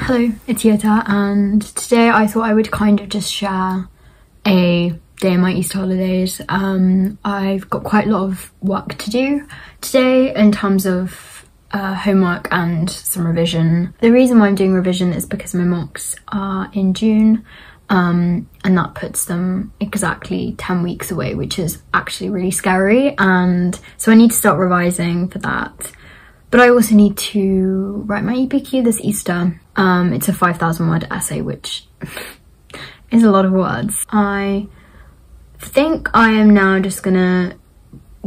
Hello, it's Jeta, and today I thought I would kind of just share a day in my Easter holidays. I've got quite a lot of work to do today in terms of homework and some revision. The reason why I'm doing revision is because my mocks are in June, and that puts them exactly 10 weeks away, which is actually really scary, and so I need to start revising for that. But I also need to write my EPQ this Easter. It's a 5,000 word essay, which is a lot of words. I think I am now just gonna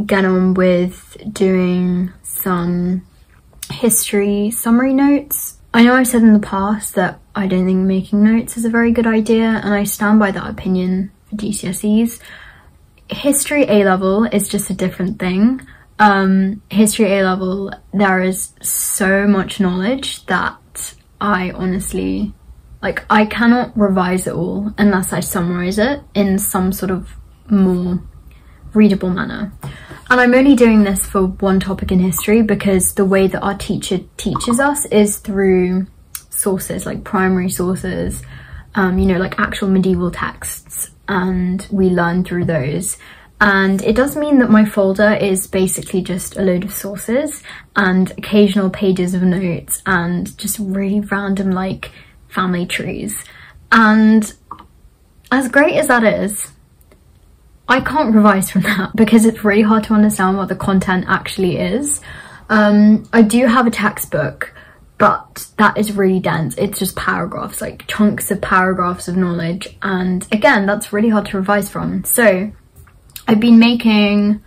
get on with doing some history summary notes. I know I've said in the past that I don't think making notes is a very good idea, and I stand by that opinion for GCSEs. History A-level is just a different thing. History A-level, there is so much knowledge that I honestly, like, I cannot revise it all unless I summarize it in some sort of more readable manner. And I'm only doing this for one topic in history because the way that our teacher teaches us is through sources, like primary sources, you know, like actual medieval texts, and we learn through those. And it does mean that my folder is basically just a load of sources and occasional pages of notes and just really random like family trees. And as great as that is, I can't revise from that because it's really hard to understand what the content actually is. I do have a textbook, but that is really dense. It's just paragraphs, like chunks of paragraphs of knowledge. And again, that's really hard to revise from. So I've been making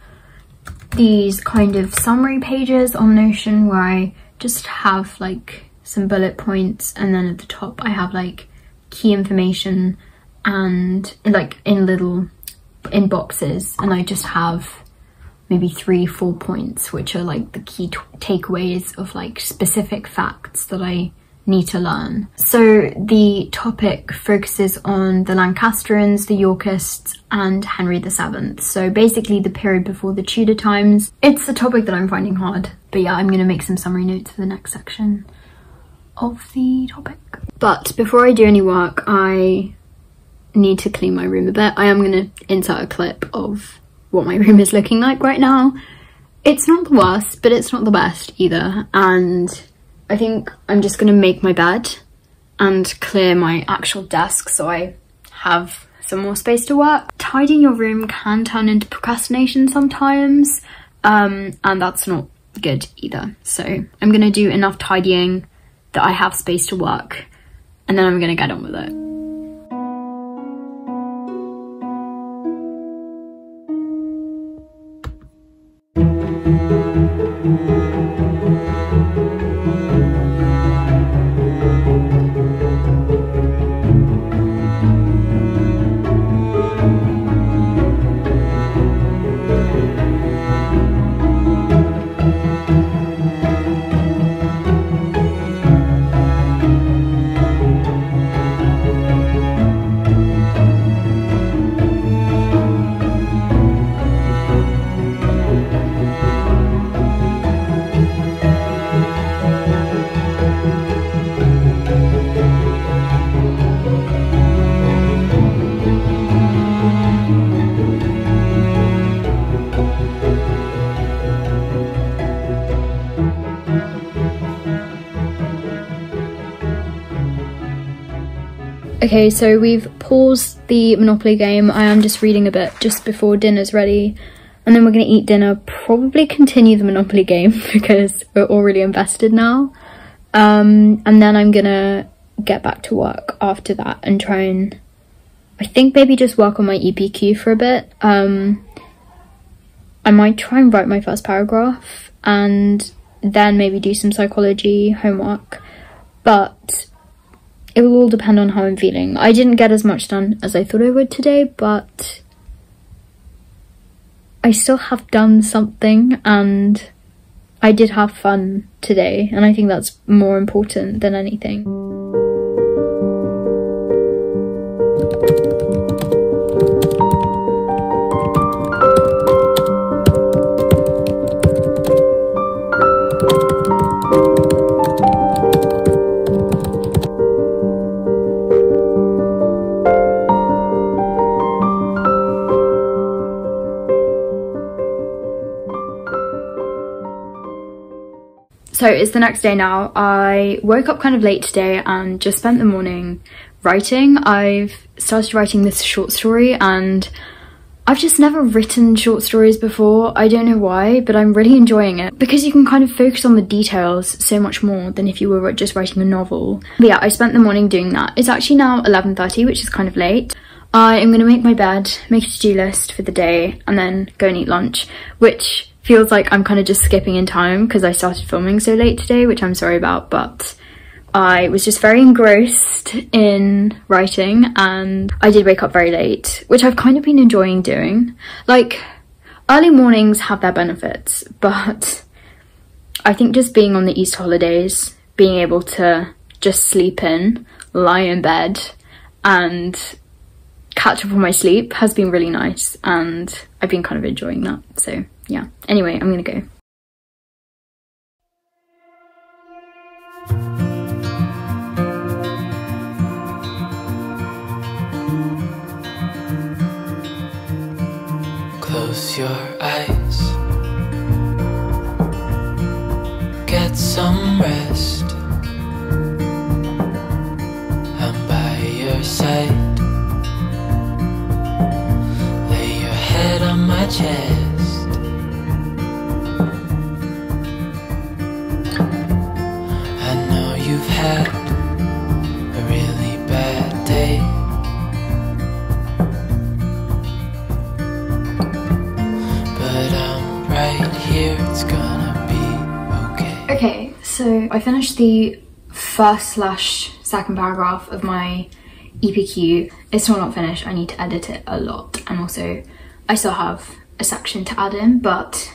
these kind of summary pages on Notion where I just have like some bullet points, and then at the top I have like key information and like in boxes, and I just have maybe 3-4 points which are like the key takeaways of like specific facts that I need to learn. So the topic focuses on the Lancastrians, the Yorkists, and Henry VII. So basically the period before the Tudor times. It's a topic that I'm finding hard, but yeah, I'm gonna make some summary notes for the next section of the topic. But before I do any work, I need to clean my room a bit. I am gonna insert a clip of what my room is looking like right now. It's not the worst, but it's not the best either, and I think I'm just gonna make my bed and clear my actual desk so I have some more space to work. Tidying your room can turn into procrastination sometimes, and that's not good either. So I'm gonna do enough tidying that I have space to work, and then I'm gonna get on with it. Okay, so we've paused the Monopoly game. I am just reading a bit just before dinner's ready, and then we're gonna eat dinner, probably continue the Monopoly game because we're all really invested now. And then I'm gonna get back to work after that and try and, I think, maybe just work on my EPQ for a bit. I might try and write my first paragraph and then maybe do some psychology homework. but it will all depend on how I'm feeling. I didn't get as much done as I thought I would today, but I still have done something, and I did have fun today, and I think that's more important than anything. So it's the next day now. I woke up kind of late today and just spent the morning writing. I've started writing this short story, and I've just never written short stories before. I don't know why, but I'm really enjoying it because you can kind of focus on the details so much more than if you were just writing a novel. But yeah, I spent the morning doing that. It's actually now 11:30, which is kind of late. I am going to make my bed, make a to-do list for the day, and then go and eat lunch, which feels like I'm kind of just skipping in time because I started filming so late today, which I'm sorry about, but I was just very engrossed in writing and I did wake up very late, which I've kind of been enjoying doing. Like, early mornings have their benefits, but I think just being on the Easter holidays, being able to just sleep in, lie in bed and catch up on my sleep has been really nice, and I've been kind of enjoying that. So yeah, anyway, I'm gonna go. Close your eyes, get some rest. I'm by your side. Lay your head on my chest. I know you've had a really bad day, but I'm right here, it's gonna be okay. Okay, so I finished the first/second paragraph of my EPQ. It's still not finished, I need to edit it a lot, and also I still have a section to add in, but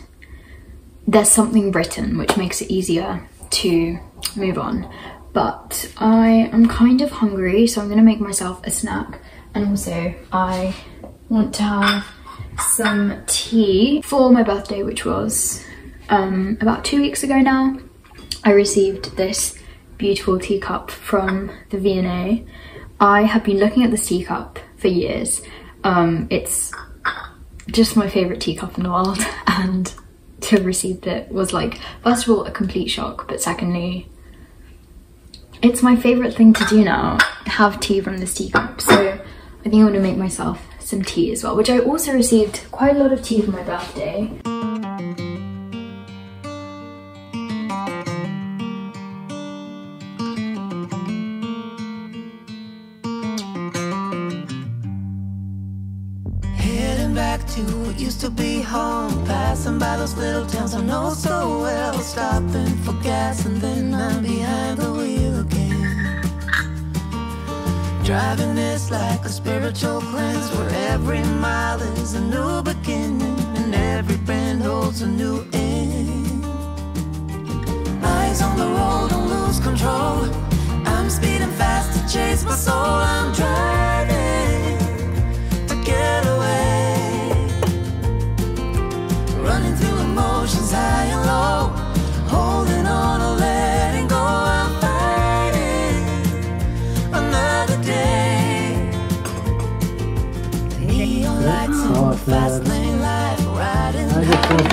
there's something written which makes it easier to move on. But I am kind of hungry, so I'm gonna make myself a snack, and also I want to have some tea for my birthday, which was about 2 weeks ago now. I received this beautiful teacup from the V&A. I have been looking at this teacup for years. It's just my favourite teacup in the world, and to have received it was like, first of all, a complete shock, but secondly, it's my favourite thing to do now, have tea from this teacup. So I think I'm going to make myself some tea as well, which I also received quite a lot of tea for my birthday. Back to what used to be home, passing by those little towns I know so well, stopping for gas and then I'm behind the wheel again. Driving this like a spiritual cleanse, where every mile is a new beginning and every bend holds a new end. Eyes on the road, don't lose control. I'm speeding fast to chase my soul. I'm driving to get away, running through emotions high and low, holding on or letting go. I'm fighting another day. Neon lights in the fast lane life, riding high,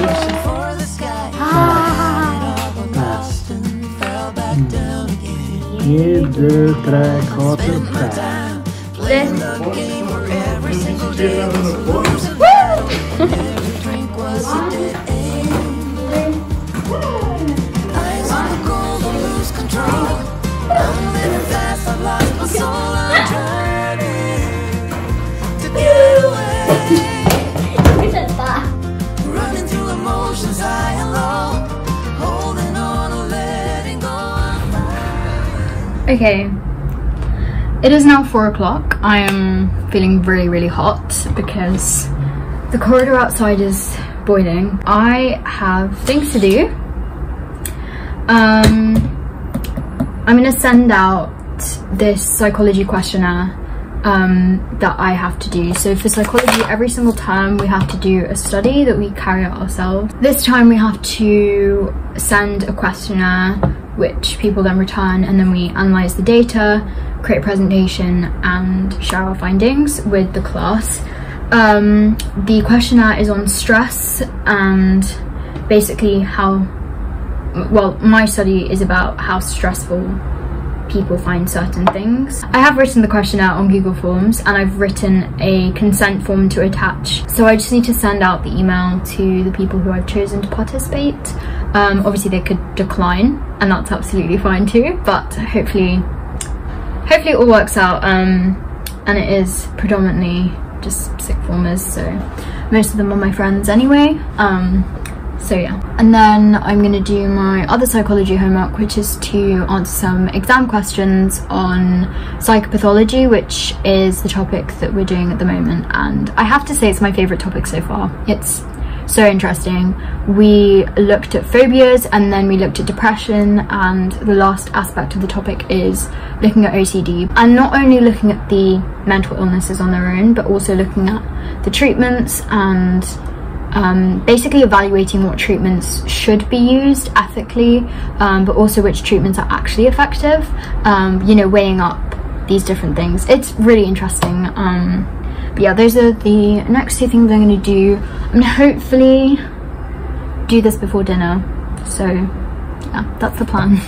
reaching for the sky. All but lost and fell back down again. 1, 2, 3, 4, 5. Playing the game where every single day was a losing battle. Every drink was a dead end. Eyes on the goal, don't lose control. I'm living fast, I've lost my soul. I'm driving to get away. Running through emotions high and low, holding on or letting go. I'm fine. Okay, it is now 4 o'clock. I am feeling really hot because the corridor outside is boiling. I have things to do. I'm gonna send out this psychology questionnaire that I have to do. So for psychology, every single term we have to do a study that we carry out ourselves. This time we have to send a questionnaire which people then return, and then we analyze the data, create a presentation and share our findings with the class. The questionnaire is on stress and basically how, well, my study is about how stressful people find certain things. I have written the questionnaire on Google Forms and I've written a consent form to attach. So I just need to send out the email to the people who I've chosen to participate. Obviously they could decline and that's absolutely fine too, but hopefully it all works out. And it is predominantly just sixth formers, so most of them are my friends anyway. So yeah, and then I'm gonna do my other psychology homework, which is to answer some exam questions on psychopathology, which is the topic that we're doing at the moment, and I have to say it's my favorite topic so far. It's so interesting. We looked at phobias and then we looked at depression, and the last aspect of the topic is looking at OCD, and not only looking at the mental illnesses on their own, but also looking at the treatments and basically evaluating what treatments should be used ethically, but also which treatments are actually effective, you know, weighing up these different things. It's really interesting. But yeah, those are the next two things I'm going to do. I'm going to hopefully do this before dinner, so yeah, that's the plan.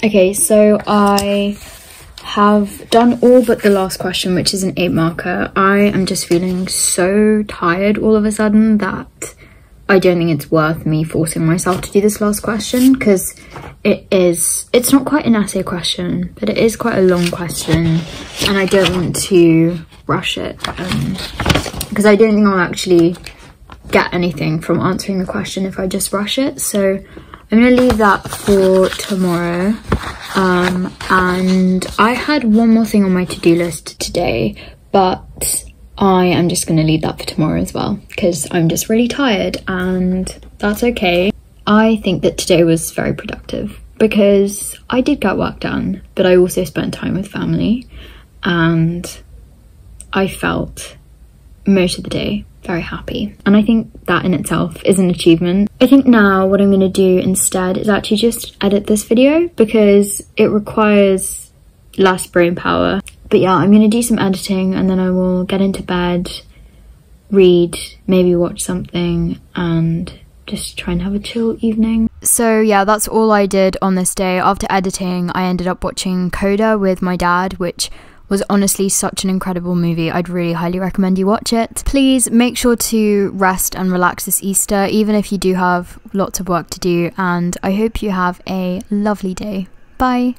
Okay, so I have done all but the last question, which is an 8 marker. I am just feeling so tired all of a sudden that I don't think it's worth me forcing myself to do this last question, because it's not quite an essay question, but it is quite a long question and I don't want to rush it, because I don't think I'll actually get anything from answering the question if I just rush it. So I'm going to leave that for tomorrow. And I had one more thing on my to-do list today, but I am just going to leave that for tomorrow as well, because I'm just really tired, and that's okay. I think that today was very productive because I did get work done, but I also spent time with family, and I felt most of the day very happy, and I think that in itself is an achievement. I think now what I'm going to do instead is actually just edit this video because it requires less brain power. But yeah, I'm going to do some editing and then I will get into bed, read, maybe watch something, and just try and have a chill evening. So yeah, that's all I did on this day. After editing, I ended up watching Coda with my dad, which was honestly such an incredible movie. I'd really highly recommend you watch it. Please make sure to rest and relax this Easter, even if you do have lots of work to do, and I hope you have a lovely day. Bye.